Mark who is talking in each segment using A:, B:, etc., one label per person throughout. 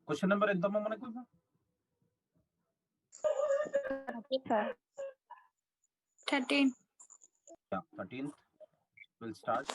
A: Question number ఎంతమ్మా మనకు?
B: 13.
A: Yeah, 13th. We'll start.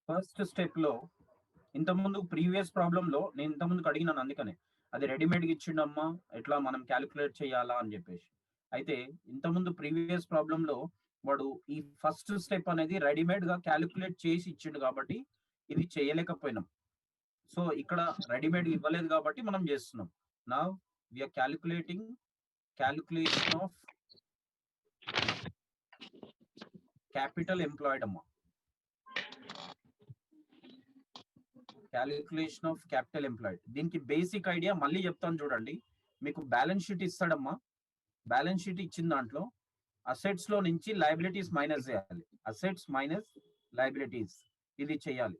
A: First step లో ఇంతకుముందు ప్రీవియస్ ప్రాబ్లమ్ లో నేను ఇంతకుముందు అడిగినాను, అందుకనే అది రెడీమేడ్గా ఇచ్చిండమ్మా, ఎట్లా మనం క్యాలిక్యులేట్ చేయాలా అని చెప్పేసి. అయితే ఇంతకుముందు ప్రీవియస్ ప్రాబ్లమ్ లో వాడు ఈ ఫస్ట్ స్టెప్ అనేది రెడీమేడ్ గా క్యాలిక్యులేట్ చేసి ఇచ్చిండు కాబట్టి ఇది చేయలేకపోయినాం. సో ఇక్కడ రెడీమేడ్ ఇవ్వలేదు కాబట్టి మనం చేస్తున్నాం. నా we are calculation of capital employed అమ్మా. Calculation of capital employed. దీనికి బేసిక్ ఐడియా మళ్ళీ చెప్తాను చూడండి. మీకు బ్యాలెన్స్ షీట్ ఇస్తాడమ్మా. బ్యాలెన్స్ షీట్ ఇచ్చిన దాంట్లో అసెట్స్ లో నుంచి లయబిలిటీస్ మైనస్ చేయాలి. అసెట్స్ మైనస్ లయబిలిటీస్ ఇది చేయాలి.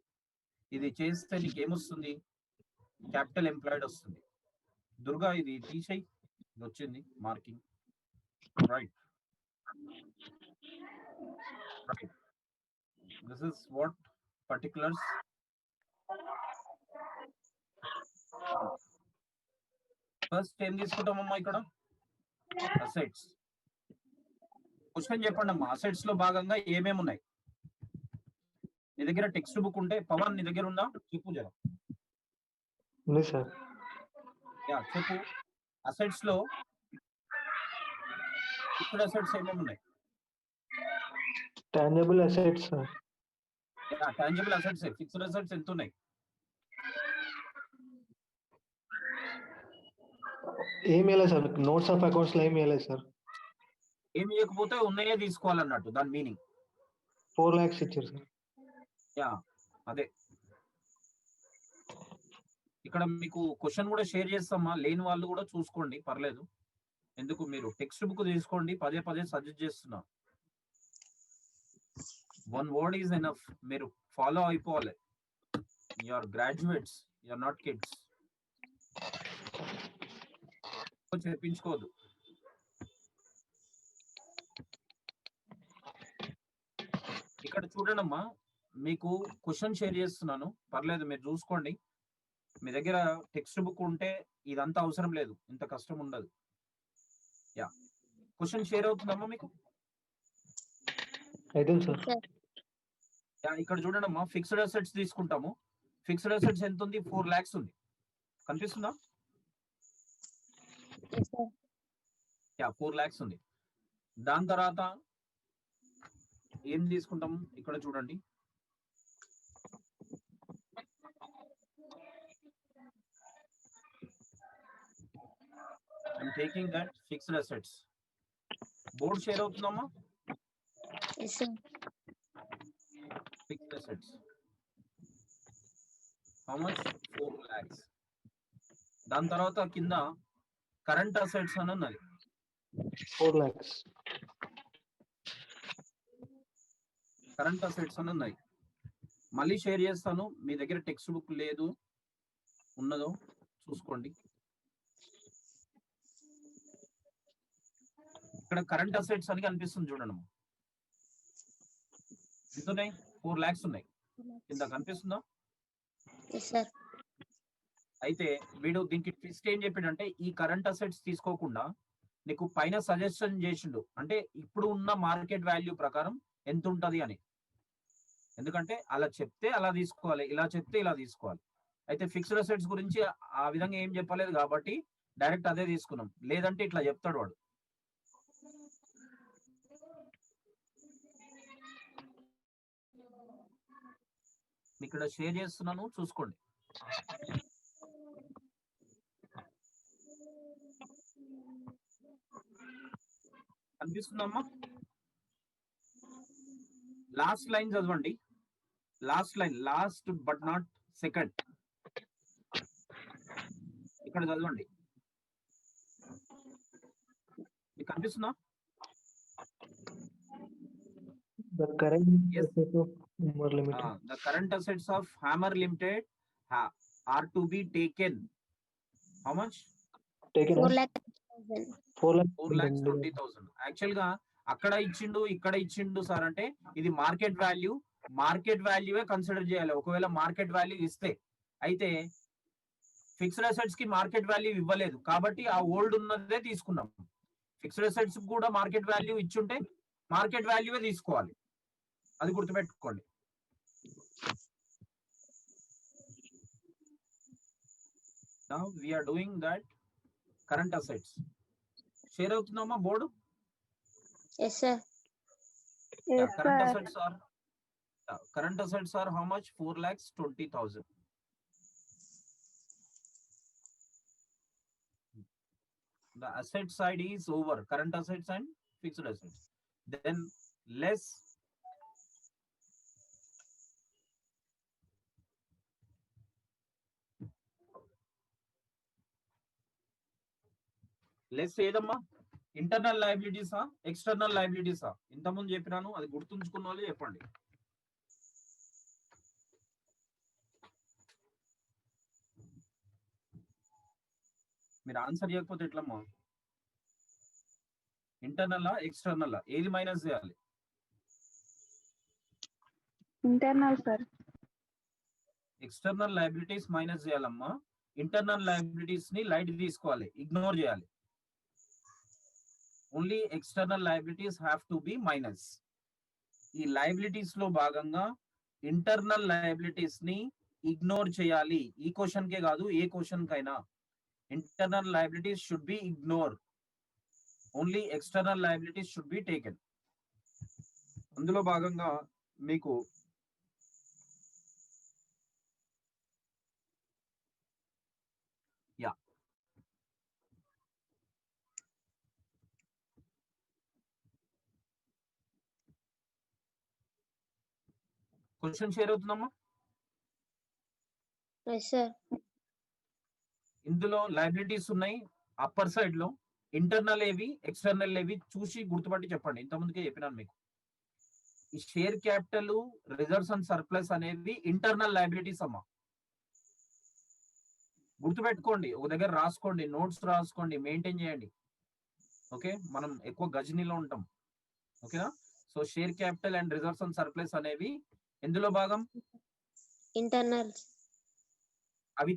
A: ఇది చేస్తే నీకు ఏమొస్తుంది? క్యాపిటల్ ఎంప్లాయిడ్ వస్తుంది. దుర్గా ఇది తీసేయి, ఇది వచ్చింది marking. Right right this is what particulars. First ఏం తీసుకుంటామమ్మా ఇక్కడ? అసెట్స్. క్వశ్చన్ చెప్పండి అమ్మా, అసెట్స్ లో భాగంగా ఏమేమి ఉన్నాయి? నీ దగ్గర టెక్స్ట్ బుక్ ఉంటే పవన్ నీ దగ్గర ఉందా? చెప్పు జరా. యా చెప్పు. అసెట్స్ లో ఫిక్స్డ్ అసెట్స్ ఏమేమి ఉన్నాయి?
C: Tangible assets.
A: Yeah tangible assets. Fixed assets ఎంత ఉన్నాయి?
C: ఏమి ఇవ్వలేదు సార్, నోట్స్ ఆఫ్ అకౌంట్స్ లో ఏమి ఇవ్వలేదు సార్.
A: ఏమి ఇవ్వకపోతే ఉన్నాయే తీసుకోవాలన్నట్టు దాని మీనింగ్.
C: 4 lakhs ఇచ్చారు సార్.
A: యా అదే. ఇక్కడ మీకు క్వశ్చన్ కూడా షేర్ చేస్తామా, లేని వాళ్ళు కూడా చూసుకోండి, పర్లేదు. ఎందుకు మీరు టెక్స్ట్ బుక్ తీసుకోండి, పదే పదే సజెస్ట్ చేస్తున్నా. 1 word ఈజ్ ఎనఫ్. మీరు ఫాలో అయిపోవాలి. You are graduates, you are not kids. చెప్పించుకోవద్దు. ఇక్కడ చూడండమ్మా, మీకు క్వశ్చన్ షేర్ చేస్తున్నాను, పర్లేదు మీరు చూసుకోండి. మీ దగ్గర టెక్స్ట్ బుక్ ఉంటే ఇదంతా అవసరం లేదు, ఇంత కష్టం ఉండదు. యా క్వశ్చన్ షేర్ అవుతుందమ్మా మీకు? ఇక్కడ చూడండమ్మా, ఫిక్స్డ్ అసెట్స్ తీసుకుంటాము. ఫిక్స్డ్ అసెట్స్ ఎంత ఉంది? 4 lakhs ఉంది. కనిపిస్తుందా? యా 4 lakhs ఉంది. దాని తర్వాత ఏం తీసుకుంటాము? ఇక్కడ చూడండి, I'm taking that fixed assets. Board share అవుతుందమ్మా? Fixed assets. How much? 4 lakhs. దాని తర్వాత కింద కరెంట్ అసెట్స్ అని ఉన్నది.
C: 4 lakhs.
A: కరెంట్ అసెట్స్ అని ఉన్నాయి. మళ్ళీ షేర్ చేస్తాను, మీ దగ్గర టెక్స్ట్ బుక్ లేదు, ఉన్నదో చూసుకోండి. ఇక్కడ కరెంట్ అసెట్స్ అని కనిపిస్తుంది చూడండి. ఎంత ఉన్నాయి? 4 lakhs ఉన్నాయి. కింద కనిపిస్తుందా? అయితే వీడు దీనికి ట్విస్ట్ ఏం చెప్పిండంటే, ఈ కరెంట్ అసెట్స్ తీసుకోకుండా నీకు పైన సజెషన్ చేసిండు, అంటే ఇప్పుడు ఉన్న మార్కెట్ వాల్యూ ప్రకారం ఎంత ఉంటది అని. ఎందుకంటే అలా చెప్తే అలా తీసుకోవాలి, ఇలా చెప్తే ఇలా తీసుకోవాలి. అయితే ఫిక్స్డ్ అసెట్స్ గురించి ఆ విధంగా ఏం చెప్పలేదు కాబట్టి డైరెక్ట్ అదే తీసుకున్నాం. లేదంటే ఇట్లా చెప్తాడు వాడు. ఇక్కడ షేర్ చేస్తున్నాను, చూసుకోండి. కనిపిస్తుందమ్మా? లాస్ట్ లైన్ చదవండి. Last line, last but not second. ఇక్కడ చదవండి. కనిపిస్తుందా?
C: The current
A: Yes.
C: assets of Hammer Limited.
A: The current assets of Hammer Limited are to be taken. How much?
C: Taken
B: 4
C: as
B: lakh
A: 4,20,000. Actual గా అక్కడ ఇచ్చిండు ఇక్కడ ఇచ్చిండు sir అంటే ఇది మార్కెట్ వాల్యూవే కన్సిడర్ చేయాలి. ఒకవేళ మార్కెట్ వాల్యూ ఇస్తే అయితే ఫిక్స్డ్ అసెట్స్ కి మార్కెట్ వాల్యూ ఇవ్వలేదు కాబట్టి ఆ ఓల్డ్ ఉన్నదే తీసుకున్నాం. ఫిక్స్డ్ అసెట్స్ కూడా మార్కెట్ వాల్యూ ఇచ్చుంటే మార్కెట్ వాల్యూవే తీసుకోవాలి. అది గుర్తుపెట్టుకోండి. Now we are doing that current assets. Share అవుతుందమ్మా board?
B: Yes, sir.
A: Yeah, current assets are how much? 4,20,000. The asset side is over, current assets and fixed assets. Then less ఏదమ్మా? Internal లయబిలిటీసా external లయబిలిటీసా? ఇంతకుముందు చెప్పినాను, అది గుర్తుంచుకున్న వాళ్ళు చెప్పండి. మీరు ఆన్సర్ చేయకపోతే ఎట్లమ్మా? ఇంటర్నల్ ఎక్స్టర్నల్ ఏది మైనస్ చేయాలి?
B: Internal sir.
A: External liabilities minus చేయాలమ్మా. ఇంటర్నల్ లయబిలిటీస్ ని లైట్ తీసుకోవాలి, ఇగ్నోర్ చేయాలి. Only external liabilities have to be minus. ఈ లయబిలిటీస్ లో భాగంగా ఇంటర్నల్ లయబిలిటీస్ ని ఇగ్నోర్ చేయాలి. ఈ క్వశ్చన్ కే కాదు, ఏ క్వశ్చన్ కైనా internal liabilities should be ignore. Only external liabilities should be taken. అందులో భాగంగా మీకు క్వశ్చన్ షేర్ అవుతుందమ్మా?
B: Yes, sir.
A: ఇందులో లయబిలిటీస్ ఉన్నాయి అప్పర్ సైడ్ లో. ఇంటర్నల్ ఏవి ఎక్స్టర్నల్ ఏవి చూసి గుర్తుపట్టి చెప్పండి. ఇంతకుముందుకే చెప్పినాను మీకు. ఈ share capital, reserves and surplus అనేవి ఇంటర్నల్ లయబిలిటీస్ అమ్మా. గుర్తుపెట్టుకోండి, ఒక దగ్గర రాసుకోండి, నోట్స్ రాసుకోండి, మెయింటైన్ చేయండి. ఓకే, మనం ఎక్కువ గజనీలో ఉంటాం. ఓకేనా? So share capital and reserves and surplus అనేవి ఎందులో భాగం?
B: ఇంటర్నల్.
A: అవి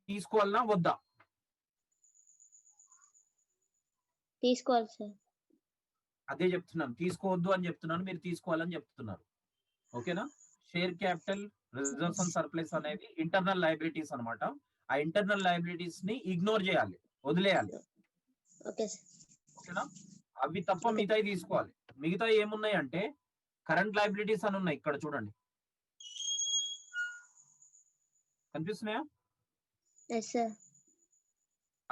A: తీసుకోవాలన్నా వద్దా?
B: తీసుకోవాలి సార్.
A: అదే చెప్తున్నాను, తీసుకోవద్దు అని చెప్తున్నాను, మీరు తీసుకోవాలని చెప్తున్నారు. ఓకేనా? Share capital, reserves and surplus అనేవి ఇంటర్నల్ లయబిలిటీస్ అన్నమాట. ఆ ఇంటర్నల్ లయబిలిటీస్ ని ఇగ్నోర్ చేయాలి, వదిలేయాలి.
B: Okay sir.
A: ఓకేనా? అవి తప్ప మిగతాయి తీసుకోవాలి. మిగతా ఏమున్నాయి అంటే కరెంట్ లయబిలిటీస్ అని ఉన్నాయి, ఇక్కడ చూడండి, కనిపిస్తున్నాయా?
B: Yes, sir.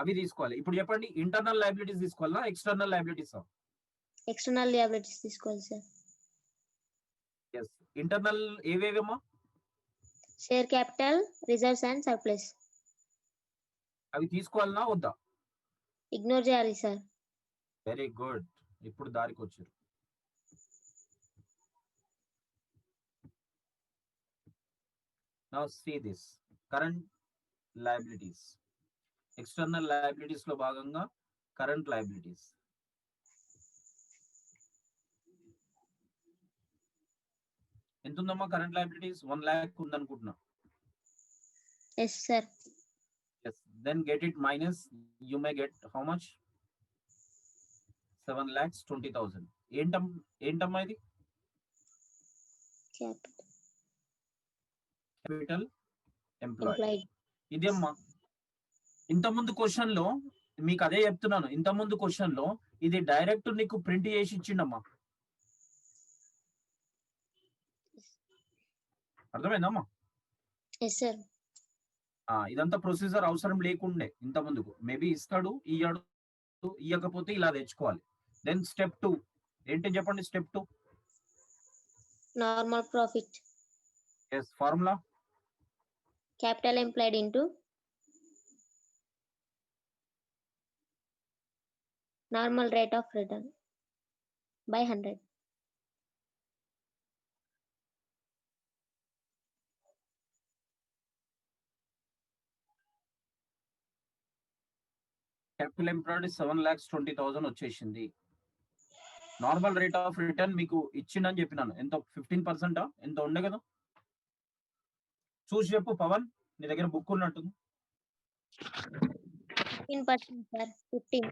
A: అవి తీసుకోవాలి. ఇప్పుడు చెప్పండి, ఇంటర్నల్ లయబిలిటీస్ తీసుకోవాలా ఎక్స్టర్నల్ లయబిలిటీస్?
B: ఎక్స్టర్నల్ liabilities తీసుకోవాలి సార్.
A: ఎస్. ఇంటర్నల్ ఏవేవమ్మా?
B: Share capital, reserves and surplus.
A: అవి తీసుకోవాలన్నా వద్దా?
B: ఇగ్నోర్ చేయాలి సార్.
A: వెరీ గుడ్, ఇప్పుడు దారికి వచ్చారు. Now see this current liabilities. External liabilities లో భాగంగా current liabilities. ఎంత ఉందమ్మా current liabilities? 1 lakh ఉందనుకుంటున్నా.
B: Yes, sir.
A: Yes. Then get it minus. You may get how much? 7,20,000. ఏంటమ్మా ఇది? Capital employ. ఇది అమ్మా ఇంతకుముందు క్వశ్చన్ లో మీకు అదే చెప్తున్నాను. ఇంతకుముందు క్వశ్చన్ లో ఇది డైరెక్ట్ నీకు ప్రింట్ చేసి ఇచ్చిండమ్మా. అర్థమైందమ్మా?
B: Yes, sir.
A: ఇదంతా ప్రొసీజర్ అవసరం లేకుండే ఇంత ముందుకు. మేబీ ఇస్తాడు, ఇయ్యాడు, ఇయ్యకపోతే ఇలా తెచ్చుకోవాలి. దెన్ స్టెప్ 2 ఏంటి చెప్పండి? Step 2
B: normal profit.
A: Yes. Formula
B: capital employed into normal rate of return by 100.
A: Capital employed 7,20,000 వచ్చేసింది. నార్మల్ రేట్ ఆఫ్ రిటర్న్ మీకు ఇచ్చిందని చెప్పినాను. ఎంత 15% ఎంత ఉండే కదా? చూసి చెప్పు పవన్, నీ దగ్గర బుక్ ఉన్నట్టుంది.
B: 15%, sir. 15.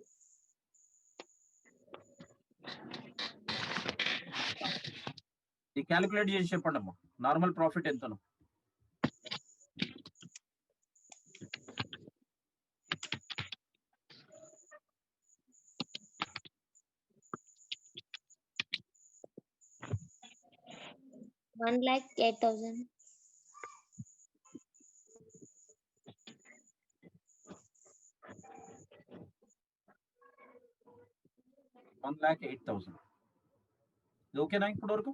A: ఇది క్యాలిక్యులేట్ చేసి చెప్పండి అమ్మా, నార్మల్ ప్రాఫిట్ ఎంతను?
B: One lakh 8,000.
A: $1,08,000. ఇది ఓకేనా ఇప్పటి వరకు?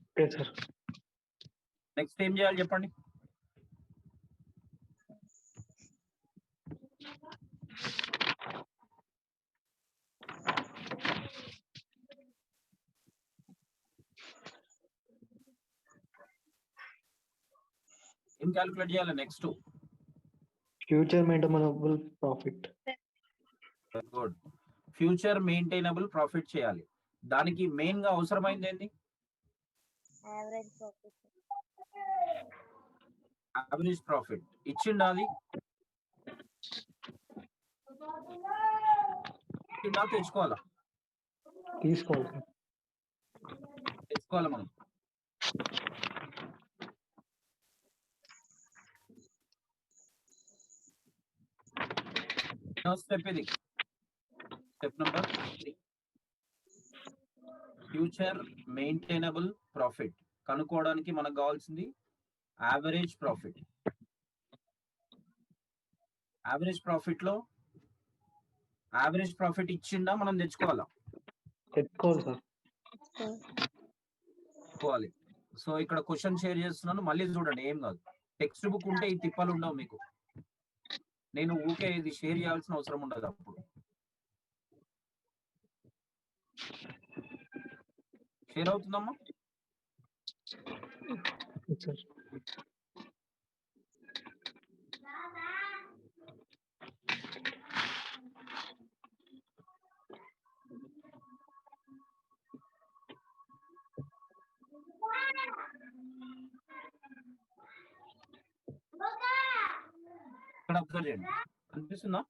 C: Okay sir.
A: నెక్స్ట్ ఏం చేయాలి చెప్పండి. ఏం క్యాలిక్యులేట్ చేయాలి next?
C: Future maintainable profit.
A: Good. Future maintainable profit చేయాలి. దానికి మెయిన్ గా అవసరమైంది ఏంటి?
B: Average profit.
A: యావరేజ్ ప్రాఫిట్ ఇచ్చిండాలి. తెచ్చుకోవాలా?
C: తీసుకోవాలి సార్.
A: తెచ్చుకోవాలి మనం. స్టెప్ ఇది, step number 3. Future maintainable profit కనుక్కోవడానికి మనకు కావాల్సింది యావరేజ్ ప్రాఫిట్. యావరేజ్ ప్రాఫిట్ లో యావరేజ్ ప్రాఫిట్ ఇచ్చిండా మనం తెచ్చుకోవాలా?
C: తెచ్చుకోవాలి సార్.
A: తెచ్చుకోవాలి. సో ఇక్కడ క్వశ్చన్ షేర్ చేస్తున్నాను, మళ్ళీ చూడండి. ఏం కాదు, టెక్స్ట్ బుక్ ఉంటే ఈ తిప్పలు ఉండవు మీకు. నేను ఊకే ఇది షేర్ చేయాల్సిన అవసరం ఉండదు. అప్పుడు షేర్ అవుతుందమ్మా?
C: సార్
A: ఇక్కడ అబ్జర్వ్ చేయండి, అనిపిస్తుందా?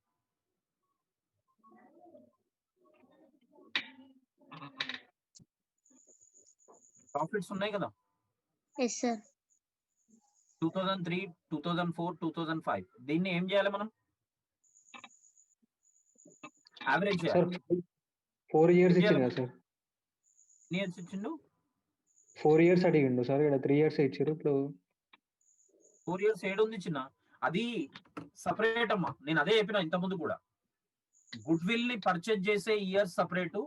A: ప్రాఫిట్స్ ఉన్నాయి కదా?
B: Yes, sir.
A: 2003, 2004, 2005. దీన్ని ఏం చేయాలి మనం? యావరేజ్
C: సార్
A: చేయాలి.
C: 4 years ఇచ్చింది కదా సార్?
A: ఎన్ని ఇయర్స్ ఇచ్చిండు?
C: 4 years అడిగిండు సార్. ఇక్కడ 3 years ఇచ్చారు. ఇప్పుడు
A: 4 years ఏడుంది చిన్న? అది సపరేట్ అమ్మా. నేను అదే చెప్పిన ఇంతకుముందు కూడా. గుడ్ విల్ ని పర్చేజ్ చేసే ఇయర్స్ సపరేట్,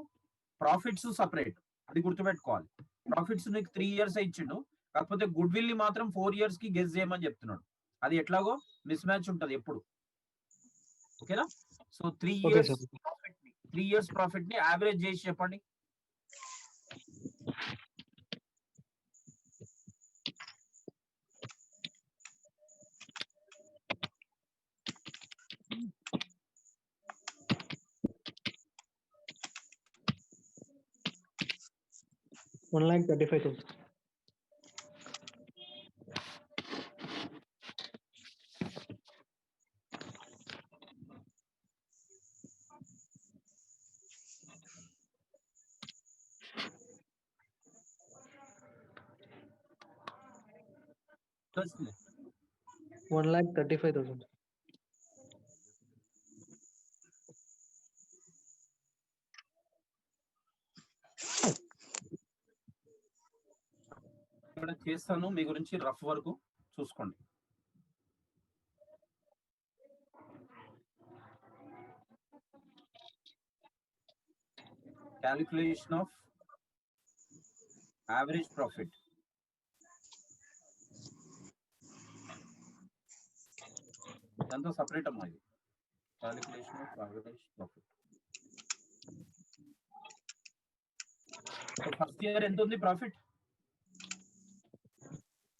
A: ప్రాఫిట్స్ సపరేట్. అది గుర్తుపెట్టుకోవాలి. ప్రాఫిట్స్ నీకు 3 years ఇచ్చిండు, కాకపోతే గుడ్ విల్ ని మాత్రం 4 years కి గెస్ చేయమని చెప్తున్నాడు. అది ఎట్లాగో మిస్ మ్యాచ్ ఉంటది ఎప్పుడు. ఓకేనా? సో 3 years ప్రాఫిట్ ని 3 years ప్రాఫిట్ ని యావరేజ్ చేసి చెప్పండి.
C: $1,35,000.
A: వచ్చింది.
C: 1,35,000.
A: ఇక్కడ చేస్తాను, మీ గురించి రఫ్ వరకు చూసుకోండి. Calculation of average profit. ఇదంతా సపరేట్ అమ్మా. ఇది calculation of average profit. First year ఎంత ఉంది profit?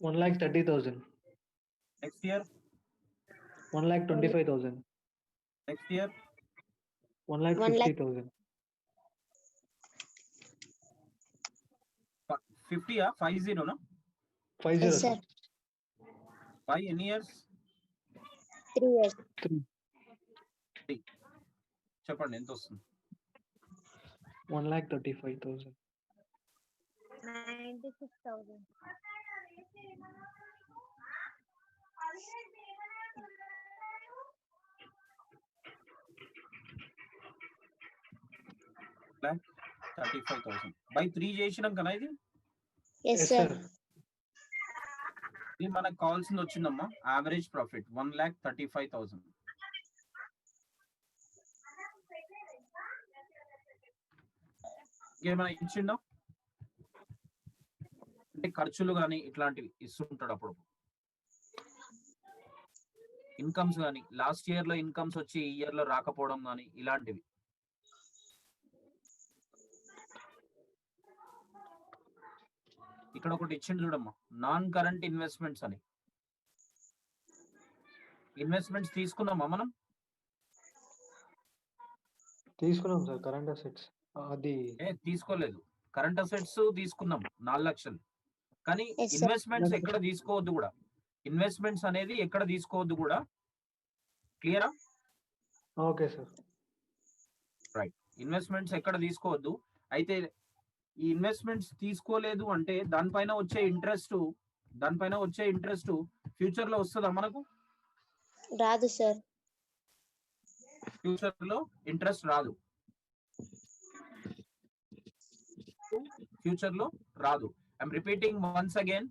C: 1,30,000.
A: Next year
C: 1,25,000.
A: Next year
C: 1,50,000.
A: 50 50 నా
C: 50
B: Yes,
C: sir.
B: sir.
A: బై ఎన్ని ఇయర్స్?
B: 3 years.
C: 3.
A: చెప్పండి ఎంత వస్తుంది?
C: 1,35,000.
B: 96,000.
A: Lakh 35,000 బై 3 చేసినాం కదా ఇది.
B: Yes,
C: Yes,
B: sir.
C: sir.
A: ఇది మనకు కావాల్సింది వచ్చిందమ్మా యావరేజ్ ప్రాఫిట్ 1,35,000. ఇంకేమైనా ఇచ్చిండా అంటే ఖర్చులు కానీ ఇట్లాంటివి ఇస్తుంటాడు అప్పుడు. ఇన్కమ్స్ కానీ లాస్ట్ ఇయర్ లో ఇన్కమ్స్ వచ్చి ఈ ఇయర్ లో రాకపోవడం కానీ ఇలాంటివి. ఇక్కడ ఒకటి ఇచ్చిండు చూడమ్మా నాన్ కరెంట్ ఇన్వెస్ట్మెంట్స్ అని. ఇన్వెస్ట్మెంట్స్ తీసుకున్నామా మనం?
C: తీసుకున్నాం సార్ కరెంట్ అసెట్స్. అది
A: తీసుకోలేదు. కరెంట్ అసెట్స్ తీసుకున్నాం 4 లక్షలు. కానీ
B: Yes, sir.
A: ఇన్వెస్ట్మెంట్స్ ఎక్కడ తీసుకోవద్దు కూడా. ఇన్వెస్ట్మెంట్స్ అనేది ఎక్కడ తీసుకోవద్దు కూడా. క్లియరా?
C: Okay sir.
A: రైట్. ఇన్వెస్ట్మెంట్స్ ఎక్కడ తీసుకోవద్దు. అయితే ఈ ఇన్వెస్ట్మెంట్స్ తీసుకోలేదు అంటే దానిపైన వచ్చే ఇంట్రెస్ట్ ఫ్యూచర్ లో వస్తుందా మనకు?
B: రాదు సార్.
A: ఫ్యూచర్ లో ఇంట్రెస్ట్ రాదు. ఫ్యూచర్ లో రాదు. I'm repeating once again.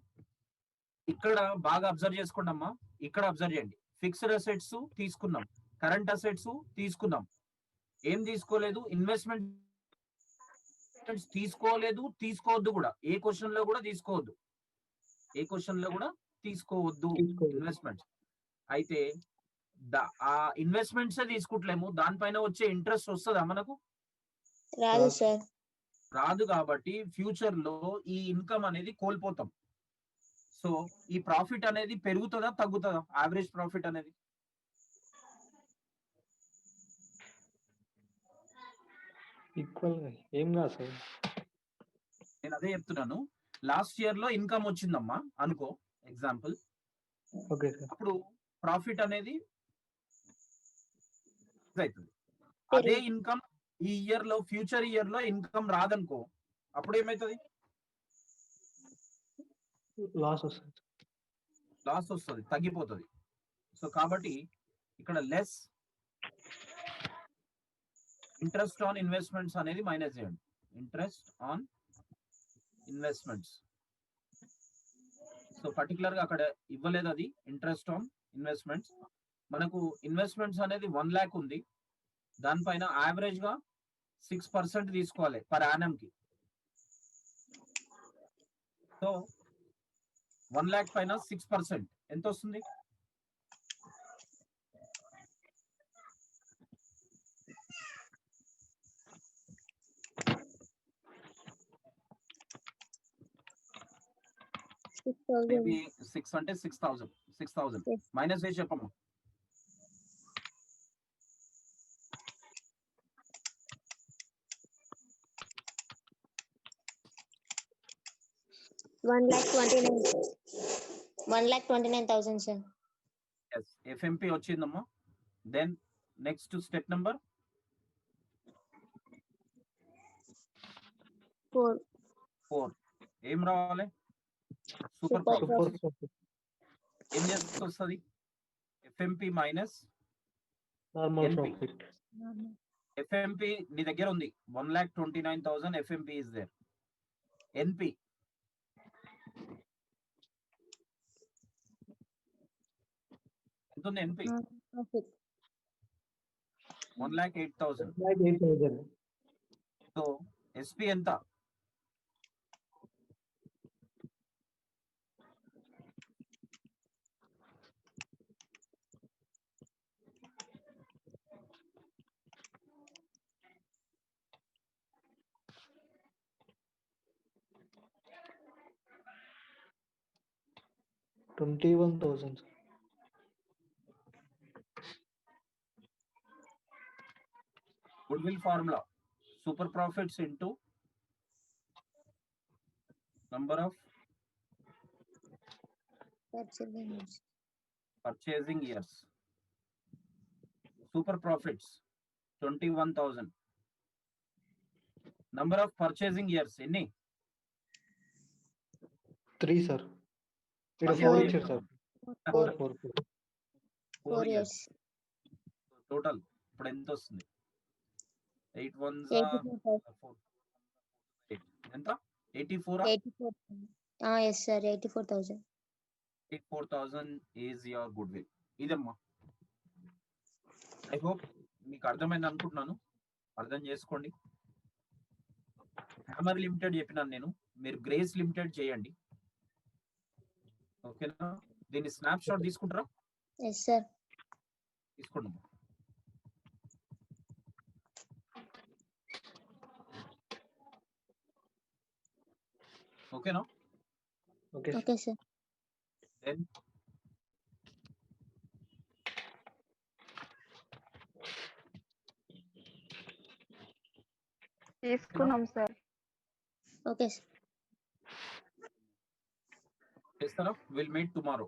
A: ఇక్కడ బాగా అబ్జర్వ్ చేసుకోండి అమ్మా. ఇక్కడ అబ్జర్వ్ చేయండి. ఫిక్స్డ్ అసెట్స్ తీసుకున్నాం, కరెంట్ అసెట్స్ తీసుకున్నాం. ఏం తీసుకోలేదు? ఇన్వెస్ట్మెంట్ తీసుకోలేదు, తీసుకోవద్దు కూడా. ఏ క్వశ్చన్ లో కూడా తీసుకోవద్దు. ఇన్వెస్ట్మెంట్స్. అయితే ఆ ఇన్వెస్ట్మెంట్స్ తీసుకుంటలేము. దానిపైన వచ్చే ఇంట్రెస్ట్ వస్తుందా మనకు?
B: రాదు సార్.
A: రాదు. కాబట్టి ఫ్యూచర్ లో ఈ ఇన్కమ్ అనేది కోల్పోతాం. సో ఈ ప్రాఫిట్ అనేది పెరుగుతుందా తగ్గుతుందా? యావరేజ్ ప్రాఫిట్ అనేది
C: ఈక్వల్ ఏం కాదు సార్.
A: నేను అదే చెప్తున్నాను. లాస్ట్ ఇయర్ లో ఇన్కమ్ వచ్చిందమ్మా అనుకో, ఎగ్జాంపుల్.
C: Okay sir.
A: అప్పుడు ప్రాఫిట్ అనేది అవుతుంది. అదే ఇన్కమ్ ఈ ఇయర్ లో ఫ్యూచర్ ఇయర్ లో ఇన్కమ్ రాదనుకో, అప్పుడు ఏమైతుంది?
C: లాస్ వస్తుంది.
A: లాస్ వస్తుంది, తగ్గిపోతుంది. సో కాబట్టి ఇక్కడ లెస్ ఇంట్రెస్ట్ ఆన్ ఇన్వెస్ట్మెంట్స్ అనేది మైనస్ చేయండి. Interest on investments. So particular గా అక్కడ ఇవ్వలేదు అది. Interest on investments. మనకు ఇన్వెస్ట్మెంట్స్ అనేది 1 lakh ఉంది. దానిపైన యావరేజ్ గా 6% తీసుకోవాలి పర్ యానం కి. సో 1 lakh పైన 6% ఎంత వస్తుంది? మేబీ 6 అంటే 6,000
B: Yes.
A: మైనస్ చేసి చెప్పమ్మా.
B: $1,29,000, sir.
A: ఎస్, ఎఫ్ఎంపి వచ్చిందమ్మా. Then next step number 4. ఏం రావాలి? Super
B: Super
A: profit.
C: Super profit.
A: ఏం చేస్తే వస్తుంది? FMP minus
C: normal
A: NP.
C: Profit.
A: FMP నీ దగ్గర ఉంది 1,29,000 ఎఫ్ఎంపి ఇస్ దేర్. ఎన్పి ఎంత ఉంది? ఎన్పి 1,08,000.
C: 8,000.
A: సో ఎస్పి ఎంత?
C: 21,000.
A: Goodwill formula, super profits into number of purchasing years. Super profits 21,000. Number of purchasing years ఎన్ని?
C: 3, sir. It is 4
A: Four.
C: years, sir.
B: 4
C: 4.
A: 4
B: years.
A: Total ఇప్పుడు ఎంత వస్తుంది? 8 ones
B: 84,000.
A: ఎంత? 84
B: yes sir, 84,000.
A: 84,000 is your goodwill. ఇదమ్మా. I hope మీకు అర్థమైంది అనుకుంటున్నాను. అర్థం చేసుకోండి. హ్యామర్ లిమిటెడ్ చెప్పినాను నేను, మీరు గ్రేస్ లిమిటెడ్ చేయండి. ఓకేనా? దీన్ని స్నాప్ షాట్ తీసుకుంటారా?
B: Yes sir.
A: తీసుకోండి. ఓకేనా?
C: Okay, sir.
B: Okay sir.
A: Then
D: తీసుకున్నాం సార్.
B: Okay sir.
A: చేస్తారా? Will meet tomorrow.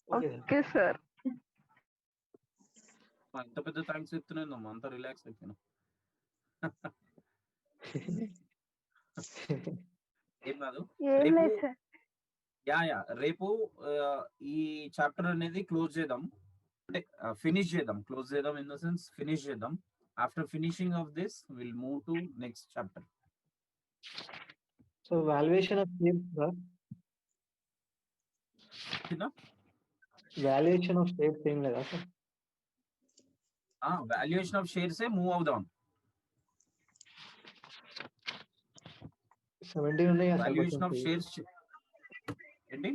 C: Okay, sir.
D: Okay sir.
A: ఇంత పెద్ద థ్యాంక్స్ చెప్తున్నాను, అంత రిలాక్స్ అయిపోయినా. ఏం కాదు.
D: ఏం
A: రేపు
D: లేదు సార్.
A: రేపు ఈ చాప్టర్ అనేది క్లోజ్ చేద్దాం, అంటే ఫినిష్ చేద్దాం. క్లోజ్ చేద్దాం ఇన్ ద సెన్స్ ఫినిష్ చేద్దాం. After finishing of this will move to next chapter.
C: So valuation of shares, sir. Valuation of shares ఏం లేదా sir?
A: Valuation of shares move అవుదాం.
C: 17 ఉన్నాయి సార్.
A: వాల్యుయేషన్ ఆఫ్ షేర్స్ ఏంటి?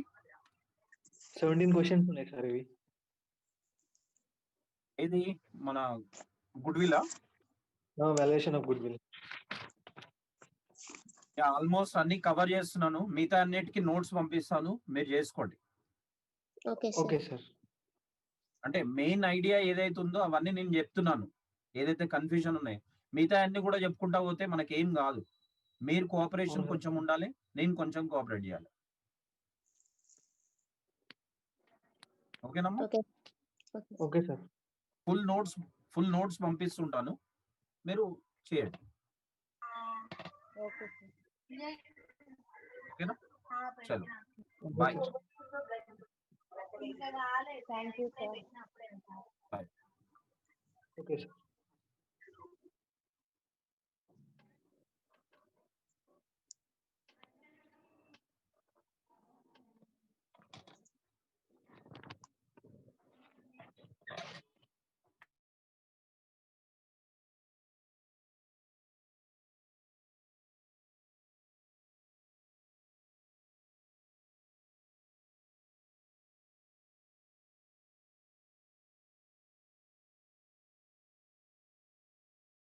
C: 17 questions ఉన్నాయి sir ఇవి.
A: ఏది మన goodwill?
C: Valuation of goodwill.
A: Almost అన్ని కవర్ చేస్తున్నాను. మిగతా అన్నిటికీ నోట్స్ పంపిస్తాను, మీరు చేసుకోండి.
B: Okay sir.
C: Okay sir.
A: అంటే మెయిన్ ఐడియా ఏదైతే ఉందో అవన్నీ నేను చెప్తున్నాను. ఏదైతే కన్ఫ్యూజన్ ఉన్నాయో మిగతా అన్ని కూడా చెప్పుకుంటా పోతే మనకేం కాదు. మీరు కోఆపరేషన్
C: అవును.
A: కొంచెం ఉండాలి, నేను కొంచెం కోఆపరేట్ చేయాలి. ఓకేనమ్మా?
B: Okay. Okay.
C: Okay sir.
A: Full notes పంపిస్తుంటాను, మీరు చేయండి.
B: Okay sir.
A: ఓకేనా? చలో bye.
D: Thank you sir.
A: Bye.
C: Okay sir.